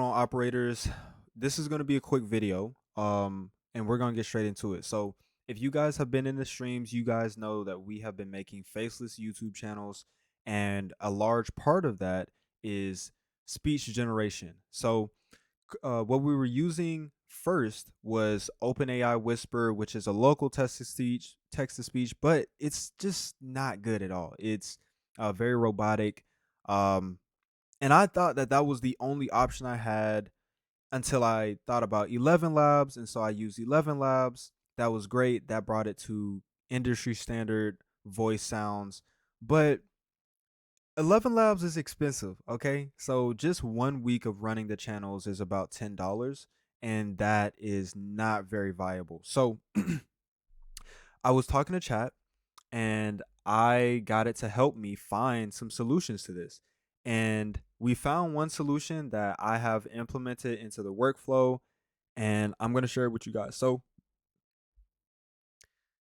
On operators, this is going to be a quick video, and we're going to get straight into it. So if you guys have been in the streams, you guys know that we have been making faceless YouTube channels, and a large part of that is speech generation. So what we were using first was OpenAI Whisper, which is a local text to speech, but it's just not good at all. It's very robotic. Um, and I thought that that was the only option I had until I thought about ElevenLabs, and so I used ElevenLabs. That was great. That brought it to industry standard voice sounds, but ElevenLabs is expensive. Okay, so just 1 week of running the channels is about $10, and that is not very viable. So I was talking to chat and I got it to help me find some solutions to this. And we found one solution that I have implemented into the workflow, and I'm going to share it with you guys. So,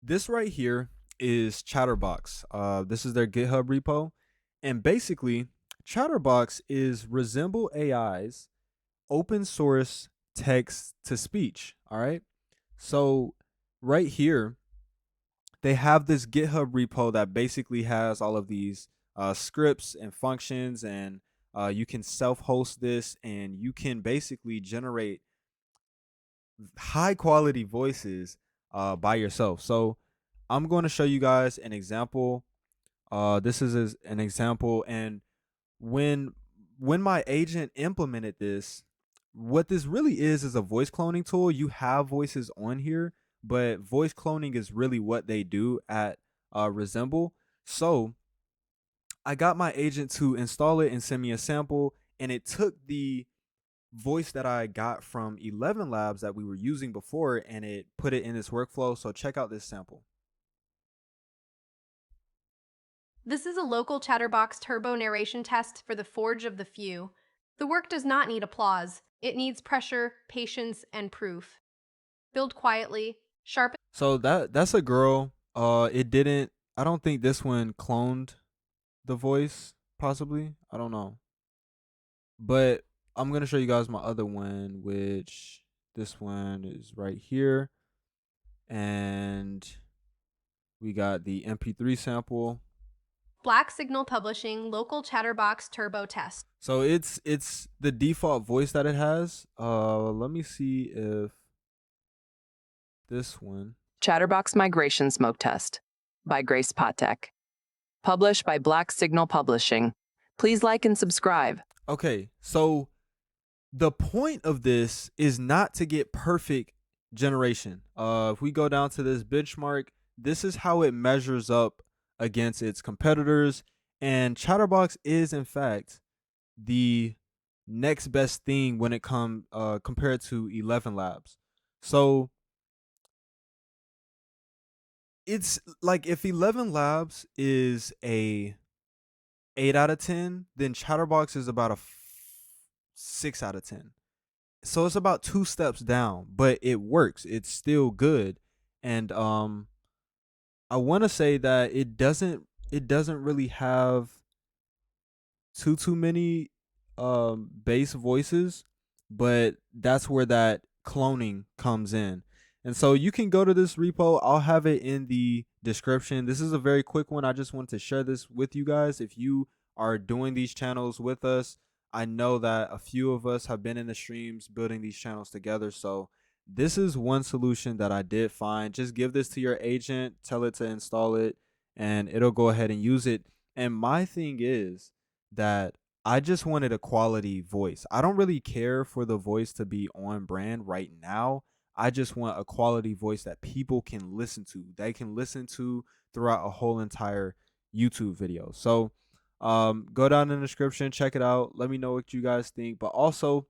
this right here is Chatterbox. This is their GitHub repo. And basically, Chatterbox is Resemble AI's open source text to speech. All right. So, right here, they have this GitHub repo that basically has all of these scripts and functions, and you can self-host this, and you can basically generate high quality voices by yourself. So I'm going to show you guys an example. This is an example, and when when my agent implemented this, what this really is a voice cloning tool. You have voices on here, but voice cloning is really what they do at Resemble. So I got my agent to install it and send me a sample, and it took the voice that I got from ElevenLabs that we were using before, and it put it in this workflow. So check out this sample. This is a local Chatterbox turbo narration test for the Forge of the Few. The work does not need applause. It needs pressure, patience, and proof. Build quietly, sharpen. So that's a girl. It didn't. I don't think this one cloned the voice. Possibly. I don't know. But I'm gonna show you guys my other one, which this one is right here, and we got the MP3 sample. Black Signal Publishing local Chatterbox turbo test. So it's the default voice that it has. Let me see if this one. Chatterbox Migration Smoke Test by Grace Patek. Published by Black Signal Publishing. Please like and subscribe. Okay, so the point of this is not to get perfect generation. If we go down to this benchmark, this is how it measures up against its competitors, and Chatterbox is in fact the next best thing when it comes compared to ElevenLabs. So it's like if ElevenLabs is a 8 out of 10, then Chatterbox is about a 6 out of 10. So it's about 2 steps down, but it works. It's still good. And I want to say that it doesn't really have too many bass voices, but that's where that cloning comes in. And so you can go to this repo. I'll have it in the description. This is a very quick one. I just want to share this with you guys. If you are doing these channels with us, I know that a few of us have been in the streams building these channels together. So this is one solution that I did find. Just give this to your agent, tell it to install it, and it'll go ahead and use it. And my thing is that I just wanted a quality voice. I don't really care for the voice to be on brand right now. I just want a quality voice that people can listen to. They can listen to throughout a whole entire YouTube video. So go down in the description, check it out. Let me know what you guys think. But also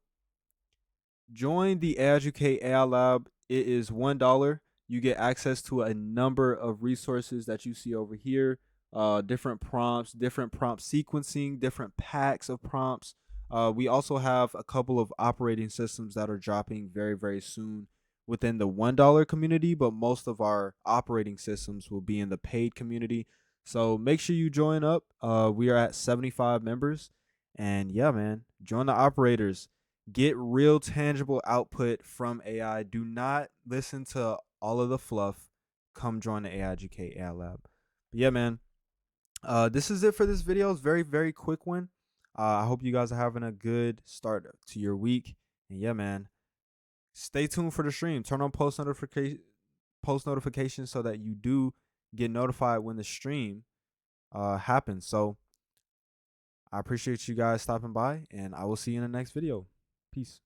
join the Educate AI Lab. It is $1. You get access to a number of resources that you see over here. Different prompts, different prompt sequencing, different packs of prompts. We also have a couple of operating systems that are dropping very, very soon within the $1 community, but most of our operating systems will be in the paid community. So make sure you join up. We are at 75 members. And yeah, man, join the operators. Get real tangible output from AI. Do not listen to all of the fluff. Come join the AI Educate AI Lab. But yeah, man. This is it for this video. It's very, very quick one. I hope you guys are having a good start to your week. And yeah, man. Stay tuned for the stream. Turn on post notifications so that you do get notified when the stream happens. So I appreciate you guys stopping by, and I will see you in the next video. Peace.